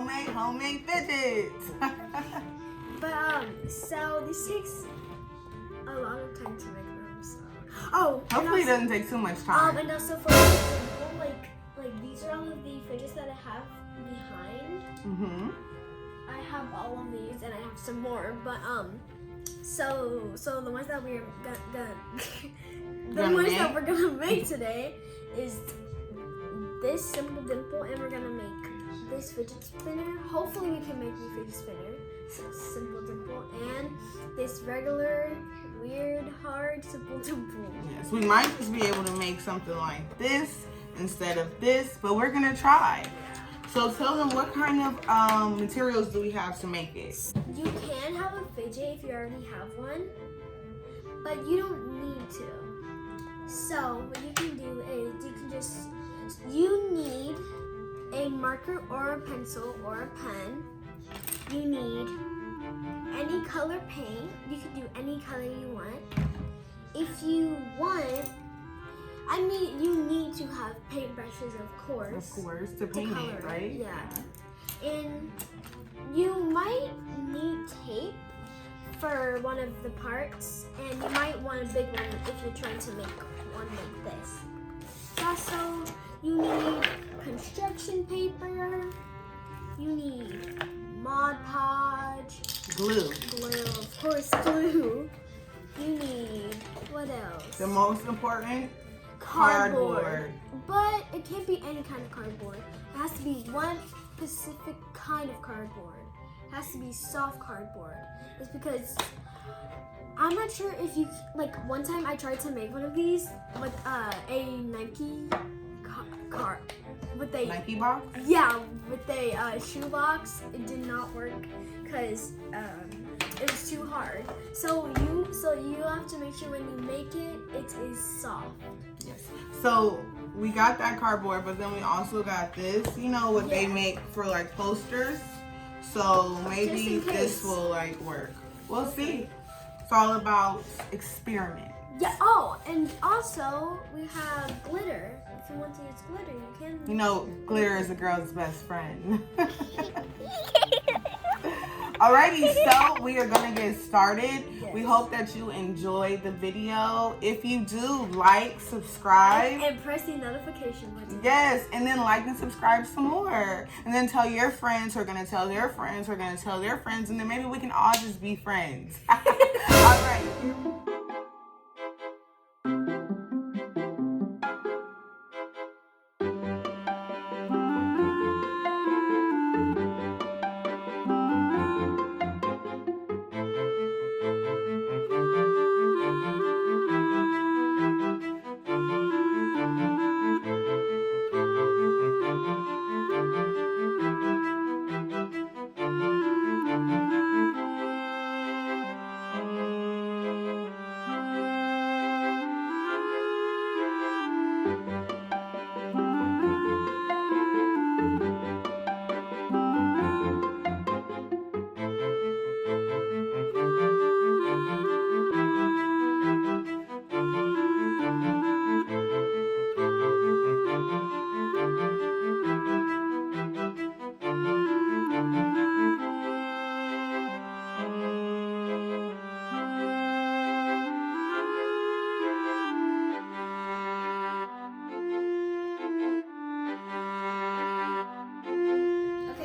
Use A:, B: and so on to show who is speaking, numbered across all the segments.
A: homemade fidgets.
B: But so this takes a lot of time to make them. So
A: Hopefully it doesn't take too much time.
B: And also for example, like these are all of the fidgets that I have behind. I have all of these and I have some more, but so the ones that we're gonna make today is this simple dimple, and we're gonna make this fidget spinner. Hopefully we can make the fidget spinner, simple dimple, and this regular weird hard simple dimple.
A: Yes, we might just be able to make something like this instead of this, but we're gonna try. So tell them, what kind of materials do we have to make it?
B: You can have a fidget if you already have one, but you don't need to. So what you can do is you need a marker or a pencil or a pen. You need any color paint. You can do any color you want. If you want, you need to have paintbrushes, of course.
A: Of course, to paint it, right?
B: Yeah. And you might need tape for one of the parts, and you might want a big one if you're trying to make one like this. Also, you need construction paper. You need Mod Podge.
A: Glue.
B: Of course, glue. You need, what else?
A: The most important, cardboard.
B: But it can't be any kind of cardboard. It has to be one specific kind of cardboard. It has to be soft cardboard. It's because I'm not sure if you, one time I tried to make one of these with a Nike with a
A: Nike box?
B: Yeah, with a shoebox. It did not work because it was too hard. So you have to make sure when you make it, it is soft.
A: Yes. So we got that cardboard, but then we also got this. You know what they make for like posters. So maybe this will work. We'll see. It's all about experiment.
B: Yeah. Oh, and also we have glitter. If you want to use glitter, you can.
A: You know, glitter is a girl's best friend. Alrighty, so we are gonna get started. Yes. We hope that you enjoyed the video. If you do, like, subscribe.
B: And press the notification button.
A: Yes, and then like and subscribe some more. And then tell your friends who are gonna tell their friends who are gonna tell their friends, and then maybe we can all just be friends. Alright.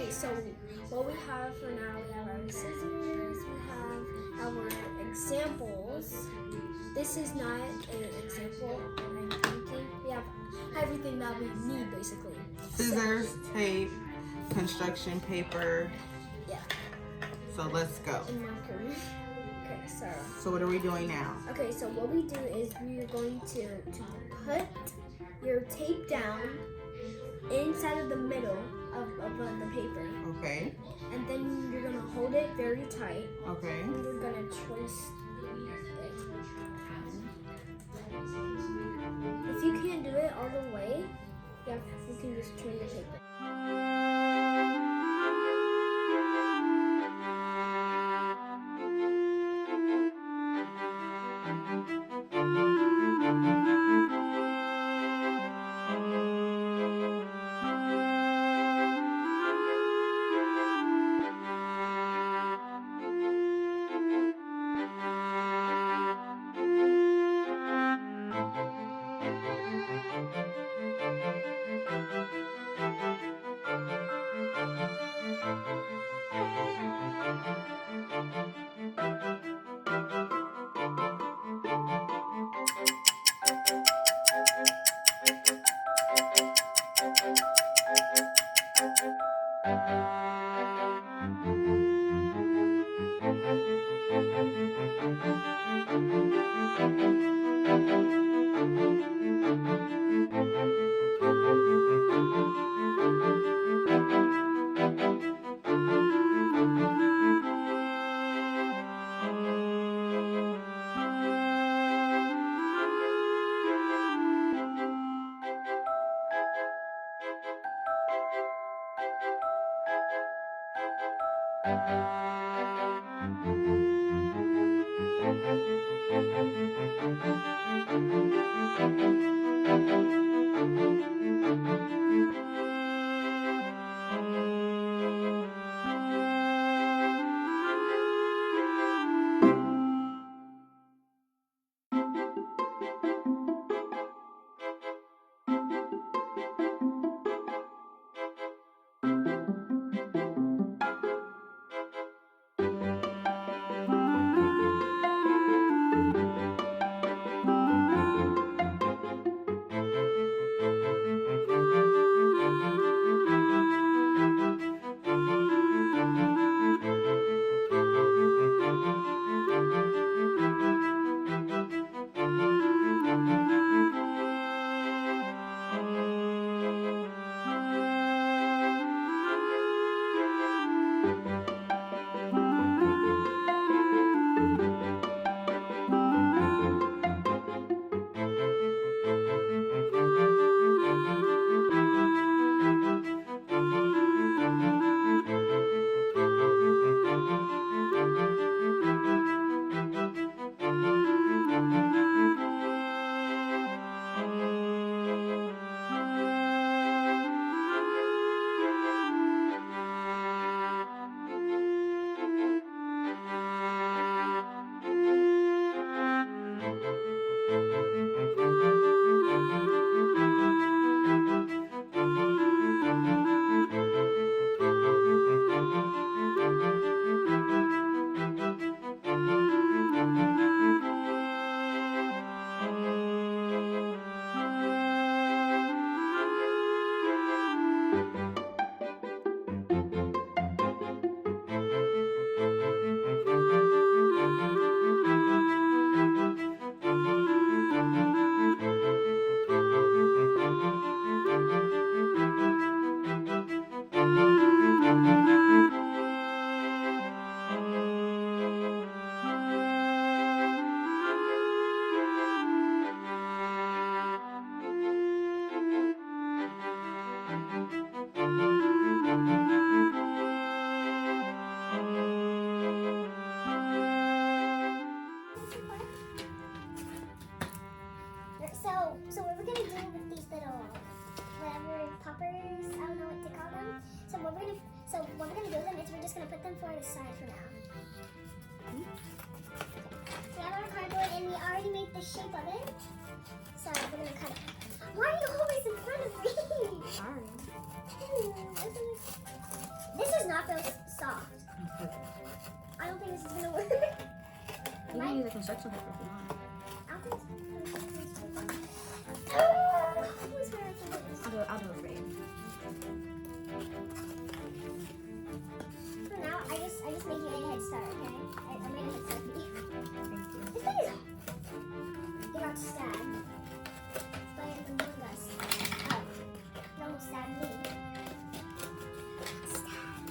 B: So what we have for now, we have our scissors, we have our examples. This is not an example, I'm thinking. We have everything that we need basically.
A: Scissors, tape, construction paper.
B: Yeah.
A: So let's go.
B: And marker. Okay,
A: so what are we doing now?
B: Okay, so what we do is we are going to put your tape down inside of the middle of the paper.
A: Okay.
B: And then you're gonna hold it very tight.
A: Okay.
B: And you're gonna twist it. If you can't do it all the way, you can just turn the paper. So what we're gonna do with these little whatever poppers, I don't know what to call them. So what we're gonna do with them is we're just gonna put them for the side for now. We have our cardboard and we already made the shape of it. So we're gonna cut it. Why are you always in front of me?
C: Sorry.
B: This does not feel soft. I don't think this is gonna work.
C: You can use a construction paper if you want. I'll do it for you.
B: For now, I just made you a head start, okay? I made a head start for you.
C: Thank you.
B: This thing is... It got stabbed. By an Among Us. Oh. It almost stabbed me. Stabbed.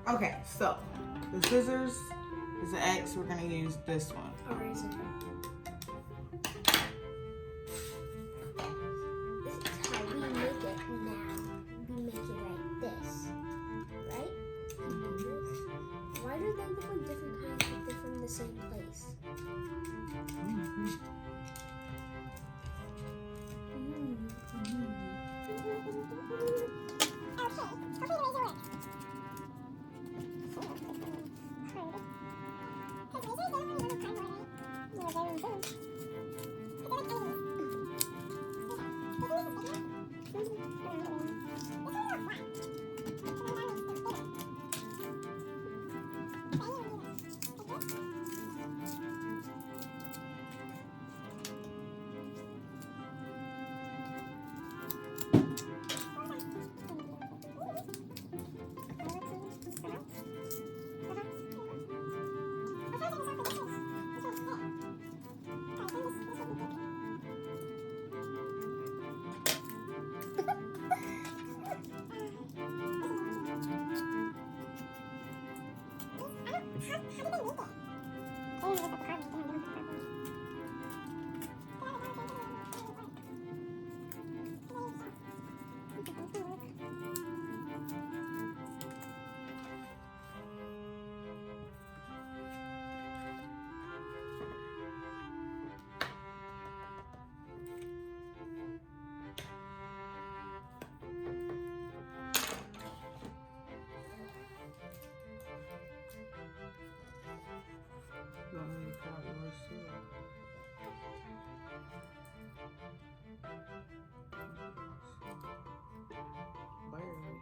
A: Okay, so the scissors is the X. We're gonna use this one.
B: This is how we make it now. We make it like this, right? Why do they look like different kinds if they're from the same place?
A: You want me to cut yours too? Barely.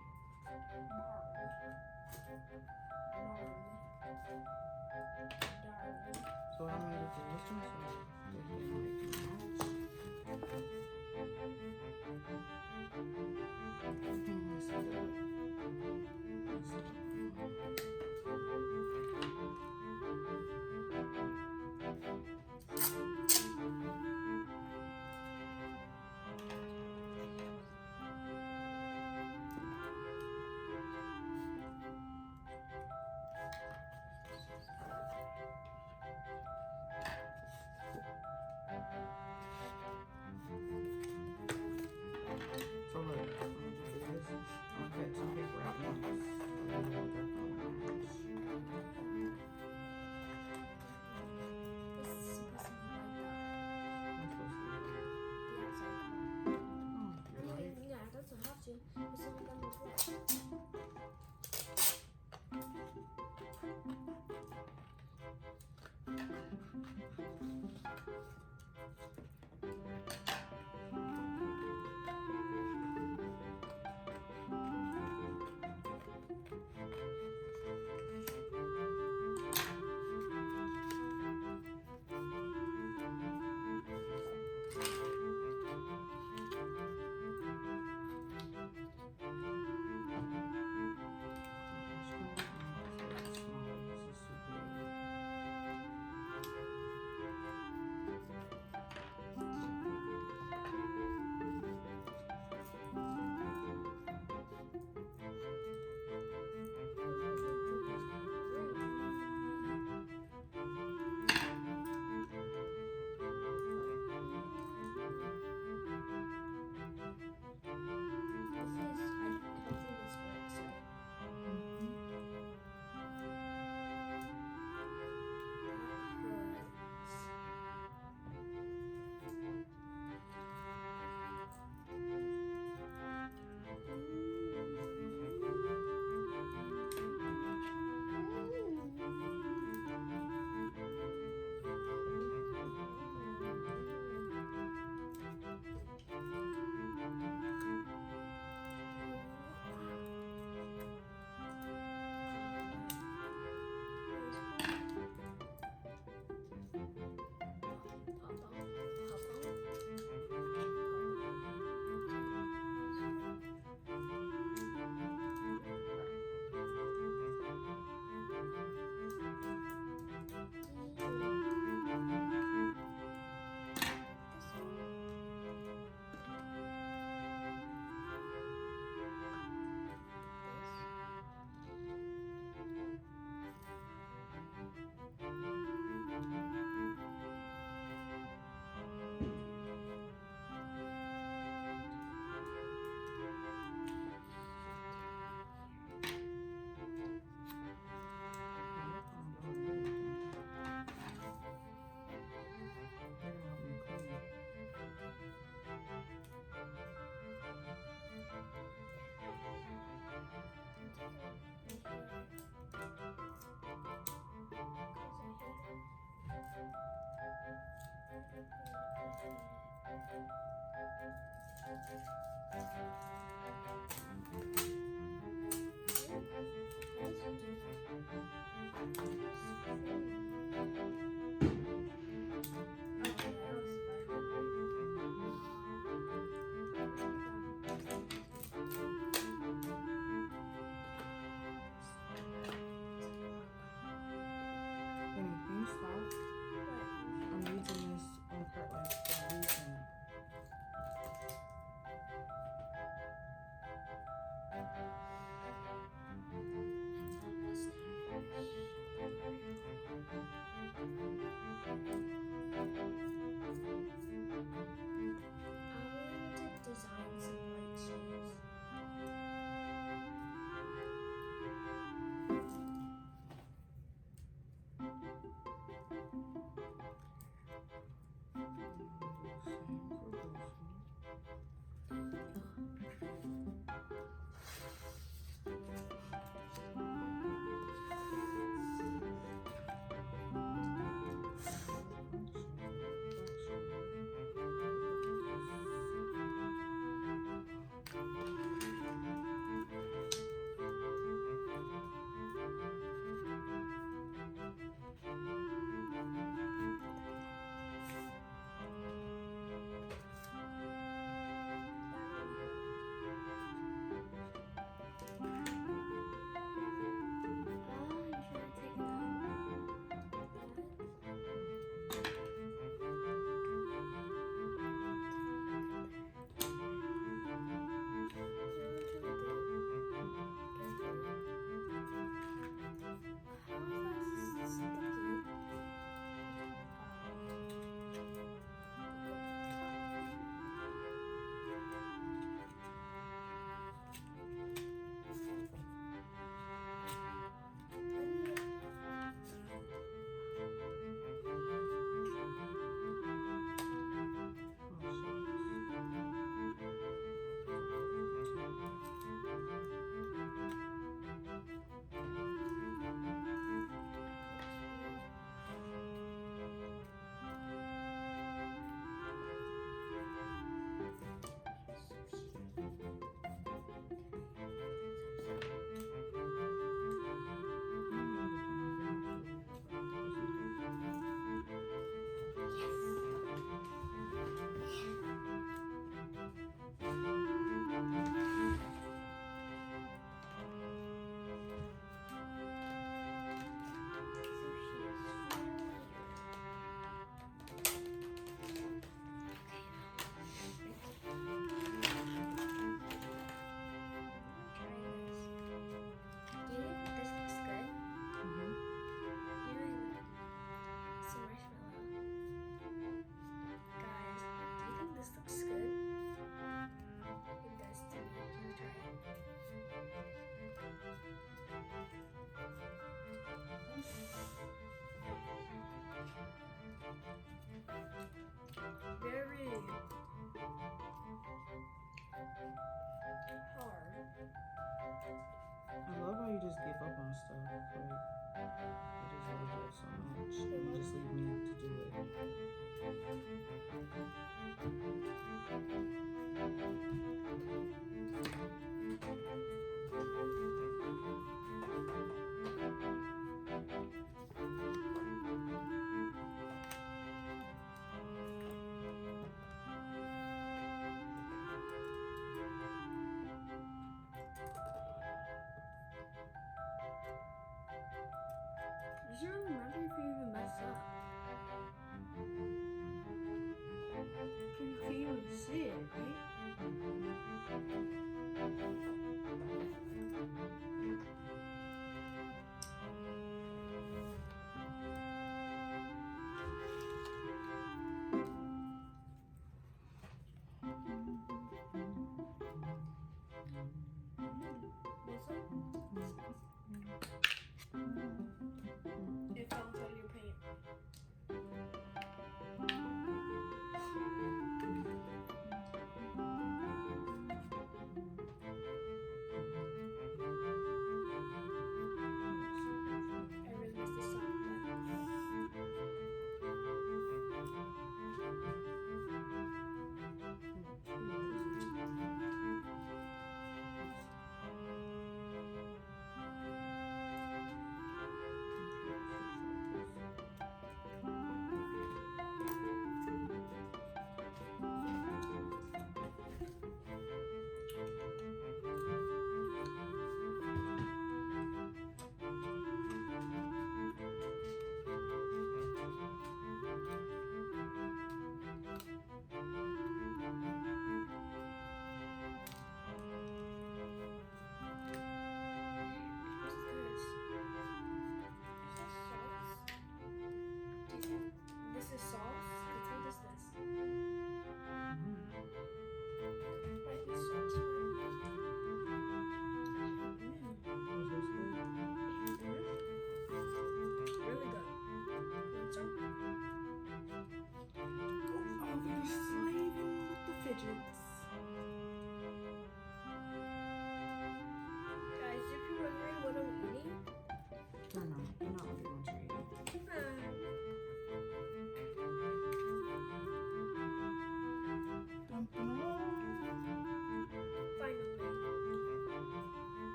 A: So I'm gonna do this one so they can like match. So look, I'm gonna do this. I'm gonna cut some paper out once.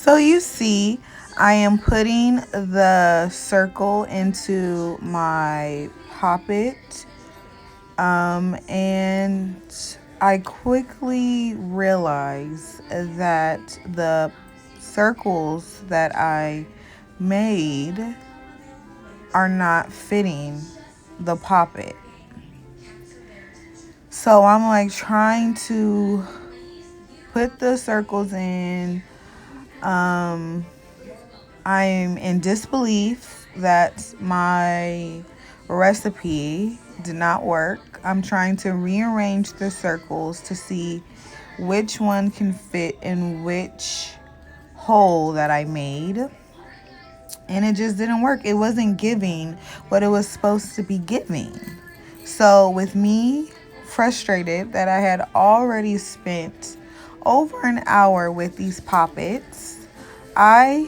A: So you see, I am putting the circle into my poppet, and I quickly realized that the circles that I made are not fitting the poppet. So I'm like trying to put the circles in. I'm in disbelief that my recipe did not work. I'm trying to rearrange the circles to see which one can fit in which hole that I made. And it just didn't work. It wasn't giving what it was supposed to be giving. So with me frustrated that I had already spent over an hour with these poppets, I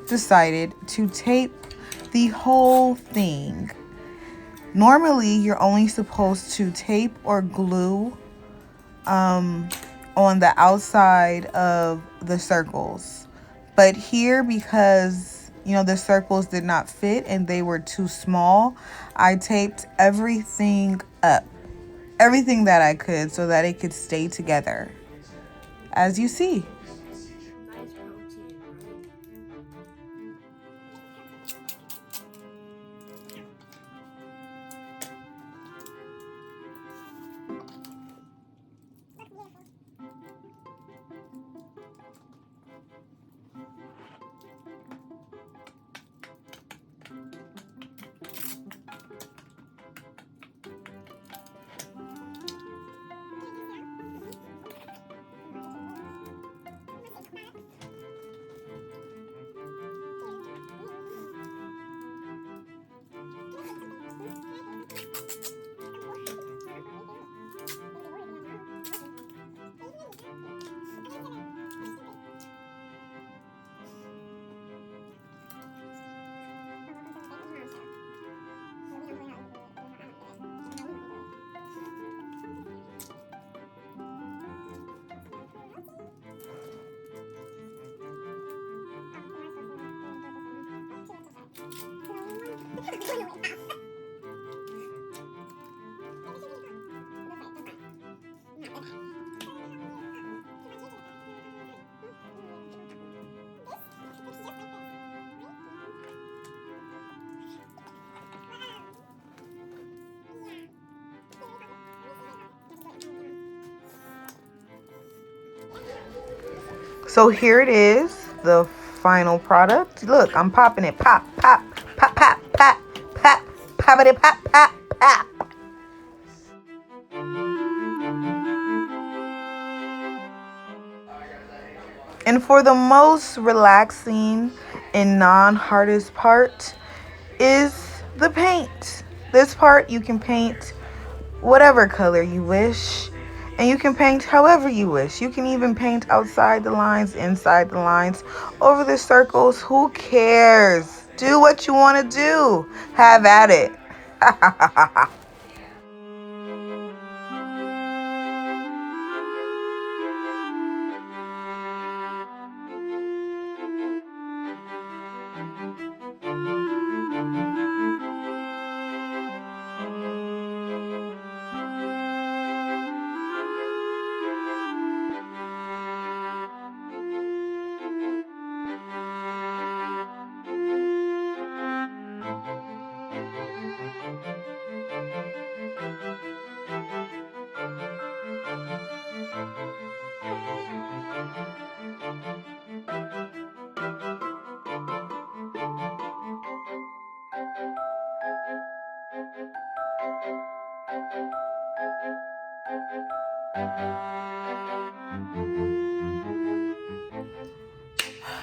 A: decided to tape the whole thing. Normally, you're only supposed to tape or glue on the outside of the circles. But here, because the circles did not fit and they were too small, I taped everything up, everything that I could, so that it could stay together, as you see. So here it is, the final product. Look, I'm popping it. Pop, pop, pop, pop, pop, pop, pop it, pop, pop, pop. And for the most relaxing and non-hardest part is the paint. This part you can paint whatever color you wish, and you can paint however you wish. You can even paint outside the lines, inside the lines, over the circles. Who cares? Do what you want to do. Have at it.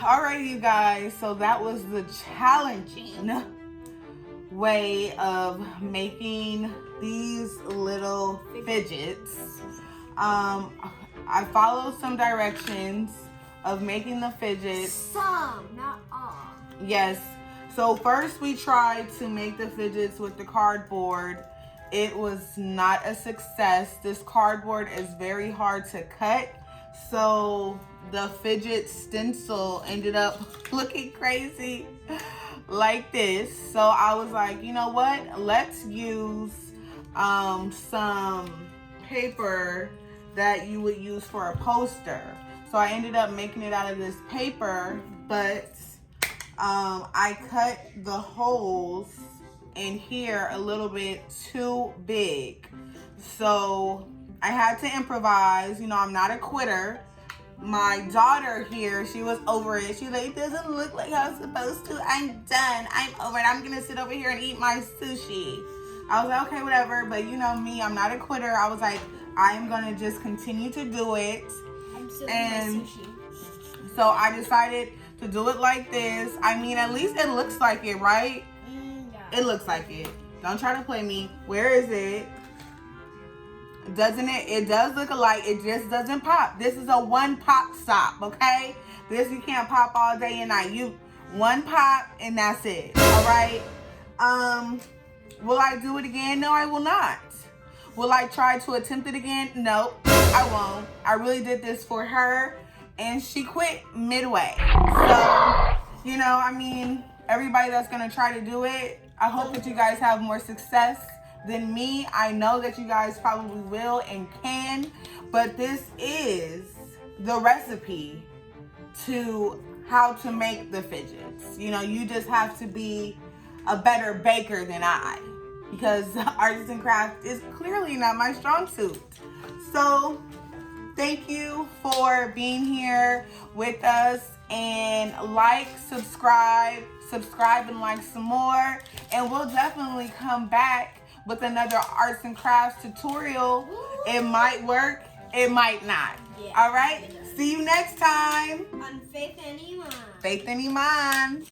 A: Alright, you guys, so that was the challenging way of making these little fidgets. I followed some directions of making the fidgets.
B: Some, not all.
A: Yes. So first we tried to make the fidgets with the cardboard. It was not a success. This cardboard is very hard to cut. So the Fidget stencil ended up looking crazy like this. So I was like, you know what? Let's use some paper that you would use for a poster. So I ended up making it out of this paper, but I cut the holes in here a little bit too big. So I had to improvise. You know, I'm not a quitter. My daughter here, she was over it. She's like, it doesn't look like how it's supposed to. I'm done. I'm over it. I'm gonna sit over here and eat my sushi. I was like, okay, whatever. But you know me, I'm not a quitter. I was like, I am gonna just continue to do it.
B: I'm still
A: And
B: eating my sushi.
A: so I decided to do it like this. I mean, at least it looks like it, right?
B: Yeah.
A: It looks like it. Don't try to play me. Where is it? Doesn't it? It does look alike. It just doesn't pop. This is a one pop stop, okay? This you can't pop all day and night. You one pop and that's it. All right. Will I do it again? No, I will not. Will I try to attempt it again? No, I won't. I really did this for her, and she quit midway. So, you know, I mean, everybody that's gonna try to do it, I hope that you guys have more success than me. I know that you guys probably will and can, but this is the recipe to how to make the fidgets. You know, you just have to be a better baker than I, because arts and craft is clearly not my strong suit. So thank you for being here with us, and like, subscribe and like some more, and we'll definitely come back with another arts and crafts tutorial. It might work, it might not.
B: Yeah.
A: All right, see you next time.
B: On Faith and Iman.
A: Faith and Iman.